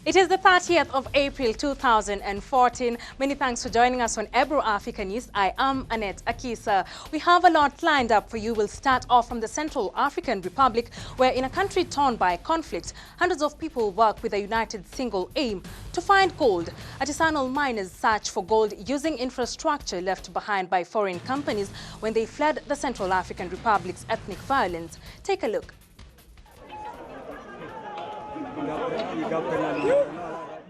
It is the 30th of April 2014. Many thanks for joining us on Ebro Africa News. I am Annette Akisa. We have a lot lined up for you. We'll start off from the Central African Republic, where in a country torn by conflict, hundreds of people work with a united single aim: to find gold. Artisanal miners search for gold using infrastructure left behind by foreign companies when they fled the Central African Republic's ethnic violence. Take a look.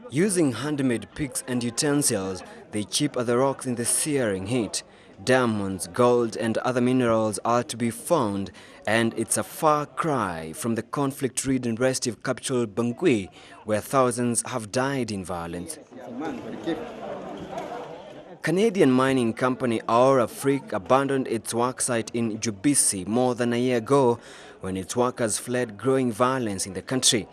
Using handmade picks and utensils, they chip at the rocks in the searing heat. Diamonds, gold and other minerals are to be found, and it's a far cry from the conflict-ridden restive capital Bangui, where thousands have died in violence. Canadian mining company Aura Freak abandoned its worksite in Jubisi more than a year ago when its workers fled growing violence in the country.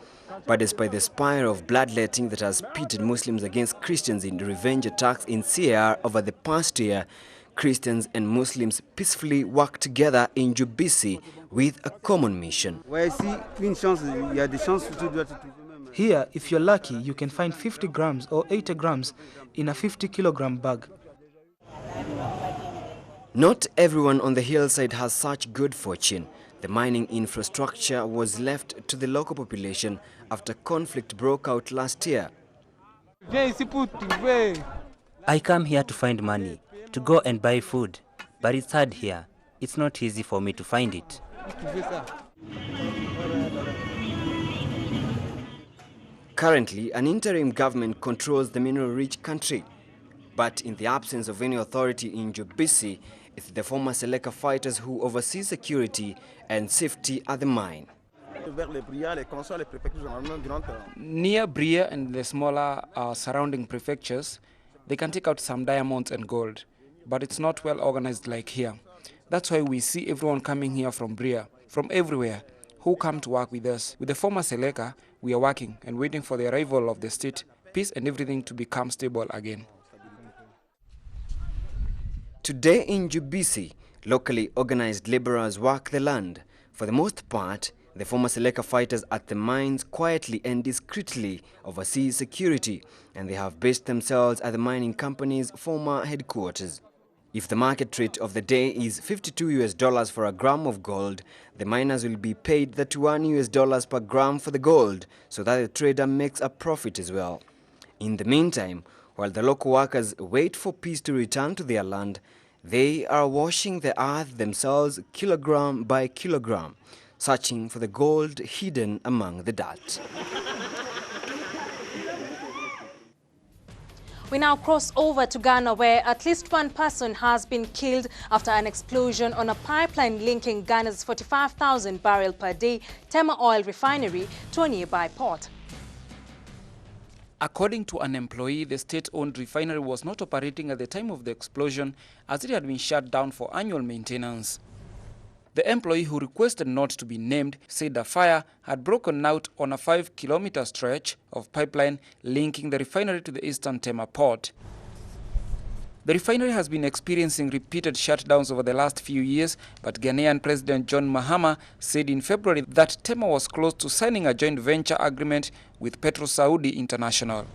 But despite the spiral of bloodletting that has pitted Muslims against Christians in revenge attacks in CAR over the past year, Christians and Muslims peacefully work together in Jubisi with a common mission. Here, if you're lucky, you can find 50 grams or 80 grams in a 50-kilogram bag. Not everyone on the hillside has such good fortune. The mining infrastructure was left to the local population after conflict broke out last year. I come here to find money, to go and buy food, but it's hard here. It's not easy for me to find it. Currently, an interim government controls the mineral-rich country. But in the absence of any authority in Jubisi, it's the former Seleka fighters who oversee security and safety at the mine. Near Bria and the smaller surrounding prefectures, they can take out some diamonds and gold, but it's not well organized like here. That's why we see everyone coming here from Bria, from everywhere, who come to work with us. With the former Seleka, we are working and waiting for the arrival of the state, peace and everything to become stable again. Today in Jubisi, locally organized laborers work the land. For the most part, the former Seleka fighters at the mines quietly and discreetly oversee security, and they have based themselves at the mining company's former headquarters. If the market rate of the day is $52 for a gram of gold, the miners will be paid $31 per gram for the gold, so that the trader makes a profit as well. In the meantime, while the local workers wait for peace to return to their land, they are washing the earth themselves kilogram by kilogram, searching for the gold hidden among the dirt. We now cross over to Ghana, where at least one person has been killed after an explosion on a pipeline linking Ghana's 45,000 barrel per day Tema oil refinery to a nearby port. According to an employee, the state-owned refinery was not operating at the time of the explosion, as it had been shut down for annual maintenance. The employee, who requested not to be named, said the fire had broken out on a 5-kilometer stretch of pipeline linking the refinery to the eastern Tema port. The refinery has been experiencing repeated shutdowns over the last few years, but Ghanaian President John Mahama said in February that Tema was close to signing a joint venture agreement with Petro Saudi International.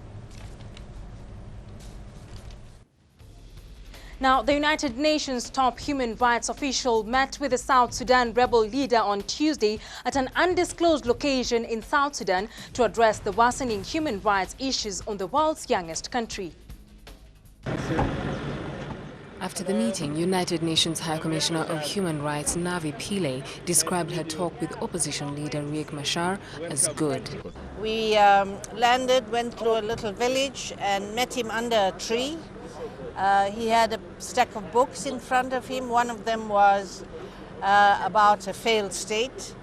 Now, the United Nations top human rights official met with the South Sudan rebel leader on Tuesday at an undisclosed location in South Sudan to address the worsening human rights issues on the world's youngest country. After the meeting, United Nations High Commissioner of Human Rights Navi Pillay described her talk with opposition leader Riek Machar as good. We landed, went through a little village and met him under a tree. He had a stack of books in front of him. One of them was about a failed state.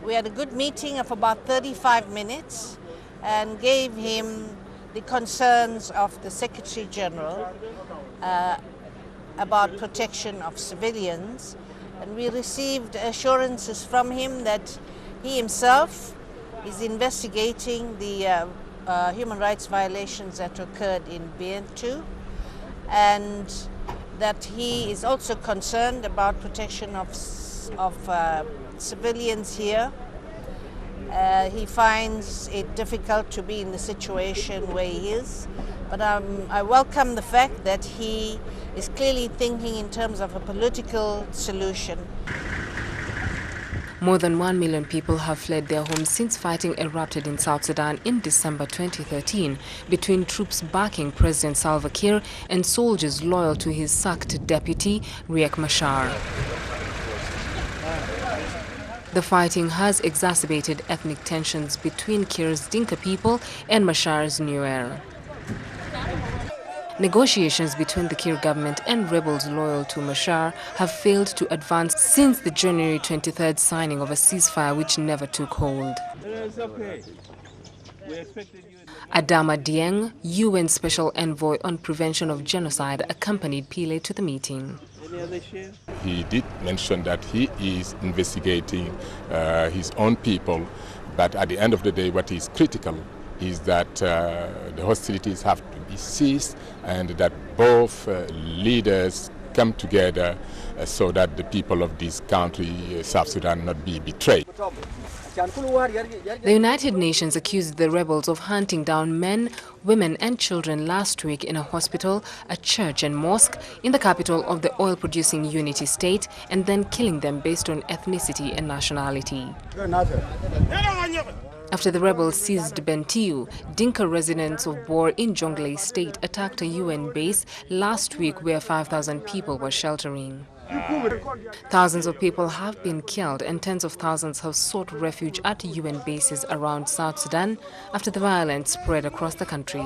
We had a good meeting of about 35 minutes and gave him the concerns of the Secretary General about protection of civilians, and we received assurances from him that he himself is investigating the human rights violations that occurred in Bentu, and that he is also concerned about protection of civilians here. He finds it difficult to be in the situation where he is, but I welcome the fact that he is clearly thinking in terms of a political solution. More than 1 million people have fled their homes since fighting erupted in South Sudan in December 2013 between troops backing President Salva Kiir and soldiers loyal to his sacked deputy, Riek Machar. The fighting has exacerbated ethnic tensions between Kiir's Dinka people and Machar's Nuer. Negotiations between the Kiir government and rebels loyal to Machar have failed to advance since the January 23rd signing of a ceasefire which never took hold. Adama Dieng, UN Special Envoy on Prevention of Genocide, accompanied Pile to the meeting. He did mention that he is investigating his own people, but at the end of the day, what is critical is that the hostilities have to be ceased and that both leaders come together so that the people of this country, South Sudan, not be betrayed. The United Nations accused the rebels of hunting down men, women and children last week in a hospital, a church and mosque in the capital of the oil-producing Unity State and then killing them based on ethnicity and nationality. After the rebels seized Bentiu, Dinka residents of Bor in Jonglei State attacked a UN base last week where 5,000 people were sheltering. Thousands of people have been killed and tens of thousands have sought refuge at UN bases around South Sudan after the violence spread across the country.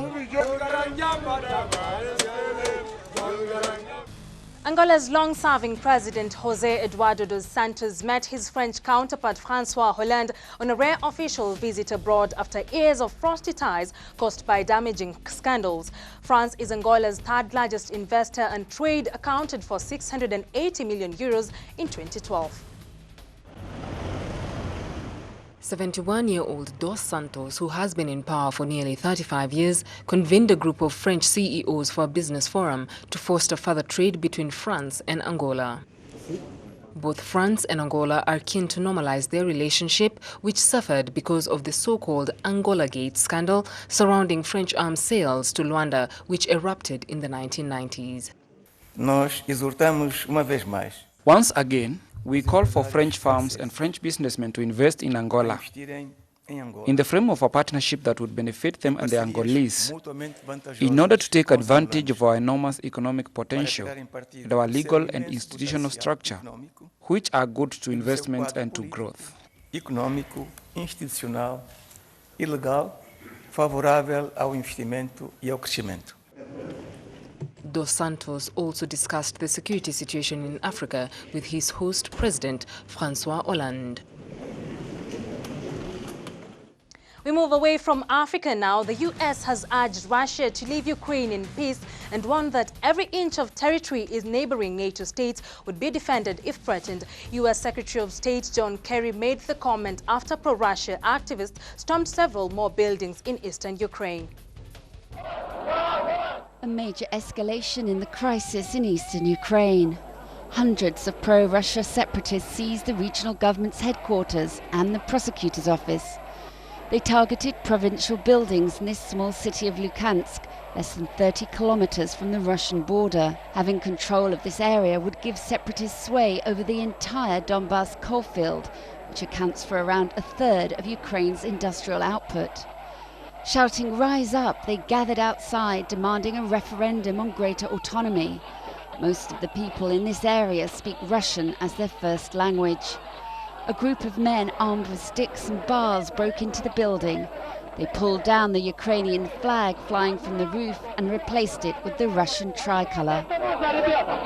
Angola's long-serving president José Eduardo dos Santos met his French counterpart François Hollande on a rare official visit abroad after years of frosty ties caused by damaging scandals. France is Angola's third-largest investor and trade accounted for 680 million euros in 2012. 71-year-old Dos Santos, who has been in power for nearly 35 years, convened a group of French CEOs for a business forum to foster further trade between France and Angola. Both France and Angola are keen to normalize their relationship, which suffered because of the so-called Angola Gate scandal surrounding French arms sales to Luanda, which erupted in the 1990s. Nós exortamos uma vez mais. Once again, we call for French firms and French businessmen to invest in Angola in the frame of a partnership that would benefit them and the Angolese in order to take advantage of our enormous economic potential and our legal and institutional structure, which are good to investments and to growth. Econômico, institucional e legal favorável ao investimento e ao crescimento. Dos Santos also discussed the security situation in Africa with his host, President François Hollande. We move away from Africa now. The U.S. has urged Russia to leave Ukraine in peace and warned that every inch of territory in neighboring NATO states would be defended if threatened. U.S. Secretary of State John Kerry made the comment after pro-Russia activists stormed several more buildings in eastern Ukraine. A major escalation in the crisis in eastern Ukraine. Hundreds of pro-Russia separatists seized the regional government's headquarters and the prosecutor's office. They targeted provincial buildings in this small city of Luhansk, less than 30 kilometers from the Russian border. Having control of this area would give separatists sway over the entire Donbas coalfield, which accounts for around a third of Ukraine's industrial output. Shouting "Rise up," they gathered outside demanding a referendum on greater autonomy. Most of the people in this area speak Russian as their first language. A group of men armed with sticks and bars broke into the building. They pulled down the Ukrainian flag flying from the roof and replaced it with the Russian tricolour.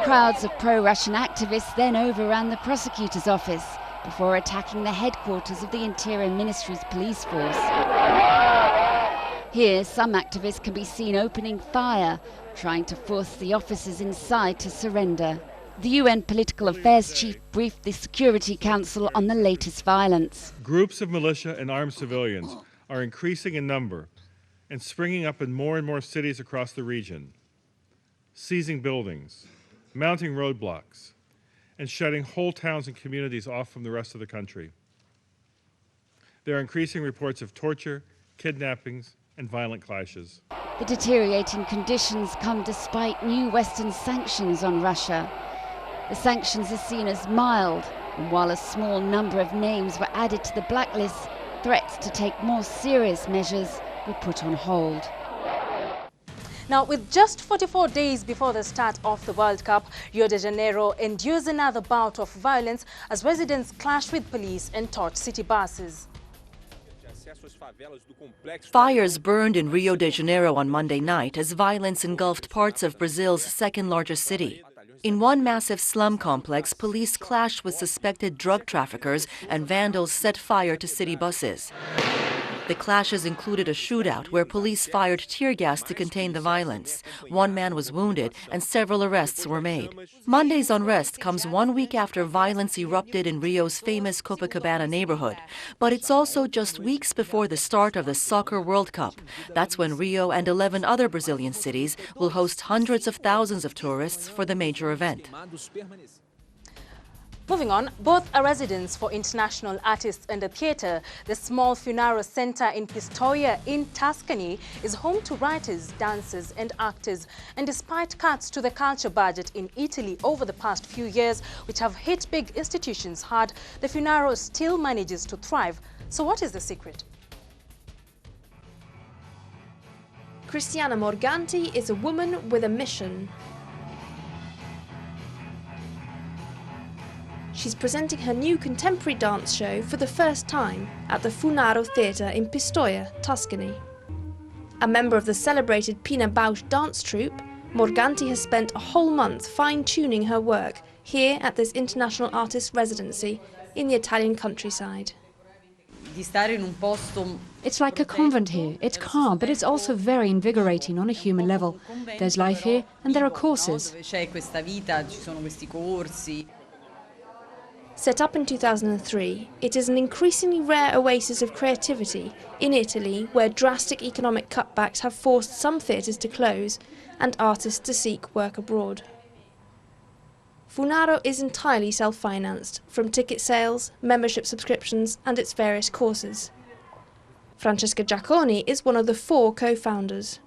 Crowds of pro-Russian activists then overran the prosecutor's office before attacking the headquarters of the Interior Ministry's police force. Here, some activists can be seen opening fire, trying to force the officers inside to surrender. The UN Political Affairs Chief briefed the Security Council on the latest violence. Groups of militia and armed civilians are increasing in number and springing up in more cities across the region, seizing buildings, mounting roadblocks, and shutting whole towns and communities off from the rest of the country. there are increasing reports of torture, kidnappings, and violent clashes. The deteriorating conditions come despite new Western sanctions on Russia. The sanctions are seen as mild, and while a small number of names were added to the blacklist, threats to take more serious measures were put on hold. Now, with just 44 days before the start of the World Cup, Rio de Janeiro endures another bout of violence as residents clash with police and torch city buses. Fires burned in Rio de Janeiro on Monday night as violence engulfed parts of Brazil's second-largest city. In one massive slum complex, police clashed with suspected drug traffickers and vandals set fire to city buses. The clashes included a shootout where police fired tear gas to contain the violence. One man was wounded and several arrests were made. Monday's unrest comes 1 week after violence erupted in Rio's famous Copacabana neighborhood. But it's also just weeks before the start of the Soccer World Cup. That's when Rio and 11 other Brazilian cities will host hundreds of thousands of tourists for the major event. Moving on, both are residents for international artists and a theatre. The small Funaro Center in Pistoia in Tuscany is home to writers, dancers and actors. And despite cuts to the culture budget in Italy over the past few years, which have hit big institutions hard, the Funaro still manages to thrive. So what is the secret? Cristiana Morganti is a woman with a mission. She's presenting her new contemporary dance show for the first time at the Funaro Theatre in Pistoia, Tuscany. A member of the celebrated Pina Bausch dance troupe, Morganti has spent a whole month fine-tuning her work here at this international artist residency in the Italian countryside. It's like a convent here. It's calm, but it's also very invigorating on a human level. There's life here and there are courses. Set up in 2003, it is an increasingly rare oasis of creativity in Italy, where drastic economic cutbacks have forced some theatres to close and artists to seek work abroad. Funaro is entirely self-financed, from ticket sales, membership subscriptions and its various courses. Francesca Giacconi is one of the 4 co-founders.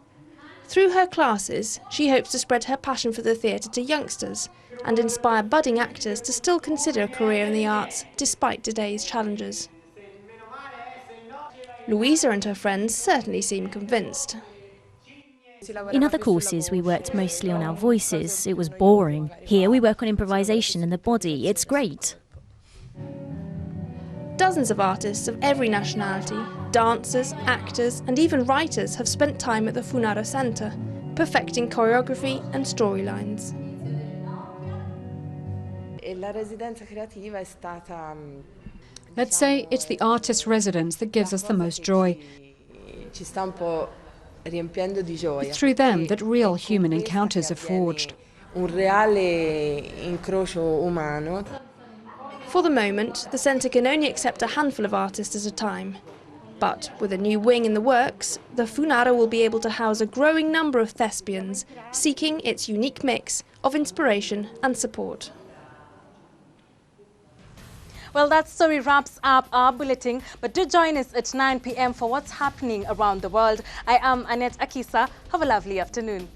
Through her classes, she hopes to spread her passion for the theatre to youngsters and inspire budding actors to still consider a career in the arts despite today's challenges. Louisa and her friends certainly seem convinced. In other courses, we worked mostly on our voices. It was boring. Here, we work on improvisation and the body. It's great. Dozens of artists of every nationality, dancers, actors, and even writers have spent time at the Funaro Center, perfecting choreography and storylines. Let's say it's the artist residence that gives us the most joy. It's through them that real human encounters are forged. For the moment, the centre can only accept a handful of artists at a time. But with a new wing in the works, the Funaro will be able to house a growing number of thespians, seeking its unique mix of inspiration and support. Well, that story wraps up our bulletin, but do join us at 9 p.m. for what's happening around the world. I am Annette Akisa. Have a lovely afternoon.